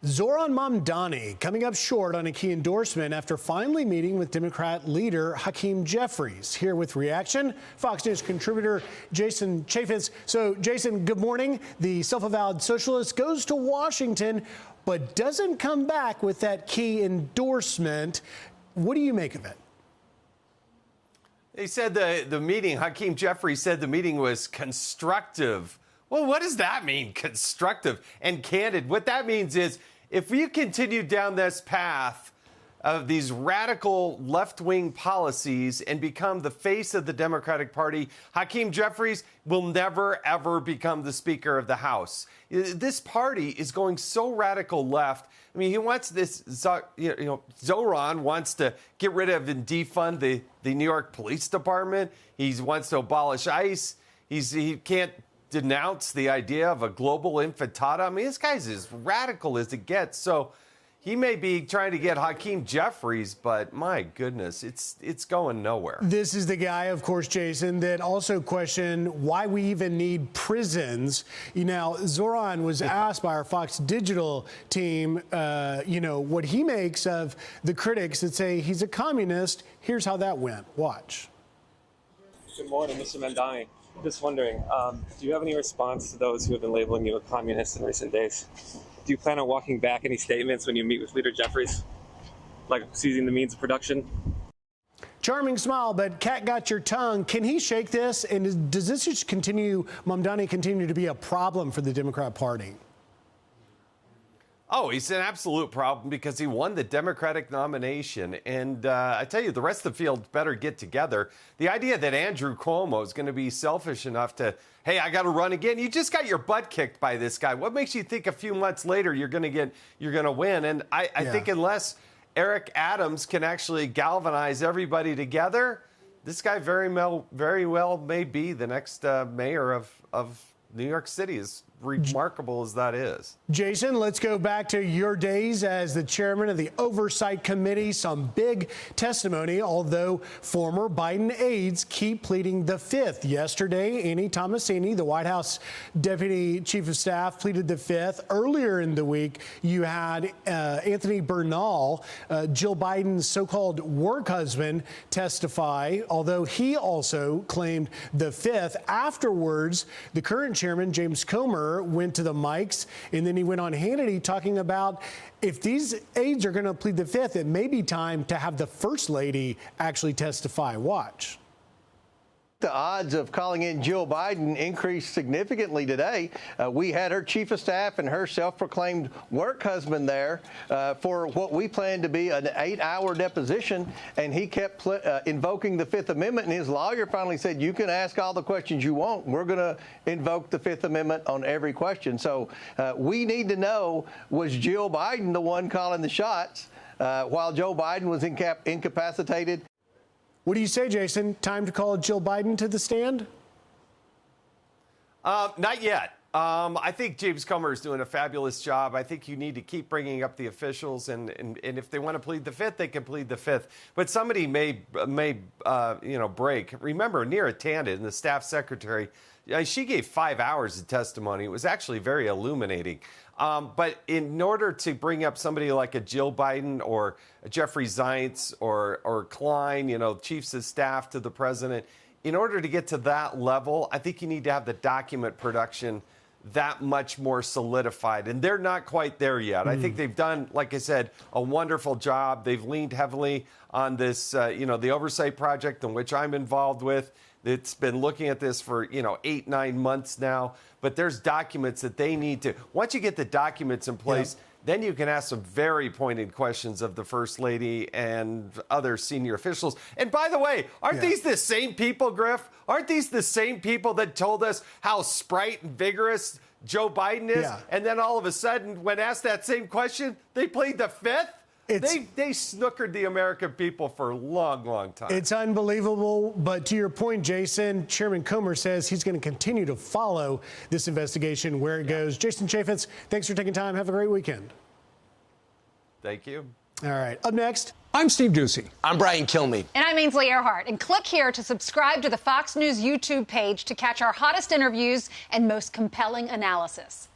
Zohran Mamdani coming up short on a key endorsement after finally meeting with Democrat leader Hakeem Jeffries. Here with reaction, Fox News contributor Jason Chaffetz. So, Jason, good morning. The self-avowed socialist goes to Washington, but doesn't come back with that key endorsement. What do you make of it? He said the meeting, Hakeem Jeffries said the meeting was constructive. Well, what does that mean, constructive and candid? What that means is if we continue down this path of these radical left-wing policies and become the face of the Democratic Party, Hakeem Jeffries will never, ever become the Speaker of the House. This party is going so radical left. I mean, he wants this, Zohran wants to get rid of and defund the New York Police Department. He wants to abolish ICE. He can't denounce the idea of a global intifada. I mean, this guy's as radical as it gets. So he may be trying to get Hakeem Jeffries, but my goodness, it's going nowhere. This is the guy, of course, Jason, that also questioned why we even need prisons. Zohran was asked by our Fox Digital team, what he makes of the critics that say he's a communist. Here's how that went. Watch. Good morning, Mr. Mamdani. Just wondering, do you have any response to those who have been labeling you a communist in recent days? Do you plan on walking back any statements when you meet with Leader Jeffries, like seizing the means of production? Charming smile, but cat got your tongue. Can he shake this? And does this just Mamdani continue to be a problem for the Democrat Party? Oh, he's an absolute problem because he won the Democratic nomination. And I tell you, the rest of the field better get together. The idea that Andrew Cuomo is going to be selfish enough to, hey, I got to run again. You just got your butt kicked by this guy. What makes you think a few months later you're going to win? And I think unless Eric Adams can actually galvanize everybody together, this guy very well may be the next mayor of New York City, as remarkable as that is. Jason, let's go back to your days as the chairman of the Oversight Committee. Some big testimony, although former Biden aides keep pleading the Fifth. Yesterday, Annie Tomasini, the White House Deputy Chief of Staff, pleaded the Fifth. Earlier in the week, you had Anthony Bernal, Jill Biden's so-called work husband, testify, although he also claimed the Fifth. Afterwards, the current chairman, James Comer, went to the mics, and then he went on Hannity talking about if these aides are going to plead the Fifth, it may be time to have the First Lady actually testify. Watch. The odds of calling in Jill Biden increased significantly today. We had her chief of staff and her self-proclaimed work husband there for what we planned to be an 8-hour deposition, and he kept invoking the Fifth Amendment, and his lawyer finally said, you can ask all the questions you want. We're going to invoke the Fifth Amendment on every question. So we need to know, was Jill Biden the one calling the shots while Joe Biden was incapacitated? What do you say, Jason? Time to call Jill Biden to the stand? Not yet. I think James Comer is doing a fabulous job. I think you need to keep bringing up the officials, and if they want to plead the Fifth, they can plead the Fifth. But somebody may break. Remember, Neera Tanden, the staff secretary, she gave 5 hours of testimony. It was actually very illuminating. But in order to bring up somebody like a Jill Biden or a Jeffrey Zients or Klein, chiefs of staff to the president, in order to get to that level, I think you need to have the document production that much more solidified. And they're not quite there yet. I think they've done, like I said, a wonderful job. They've leaned heavily on this, the oversight project in which I'm involved with. It's been looking at this for, 8-9 months now. But there's documents that they need to. Once you get the documents in place, then you can ask some very pointed questions of the First Lady and other senior officials. And by the way, aren't these the same people, Griff? Aren't these the same people that told us how sprite and vigorous Joe Biden is? Yeah. And then all of a sudden, when asked that same question, they plead the Fifth? They snookered the American people for a long, long time. It's unbelievable. But to your point, Jason, Chairman Comer says he's going to continue to follow this investigation where it goes. Jason Chaffetz, thanks for taking time. Have a great weekend. Thank you. All right. Up next. I'm Steve Doocy. I'm Brian Kilmeade. And I'm Ainsley Earhart. And click here to subscribe to the Fox News YouTube page to catch our hottest interviews and most compelling analysis.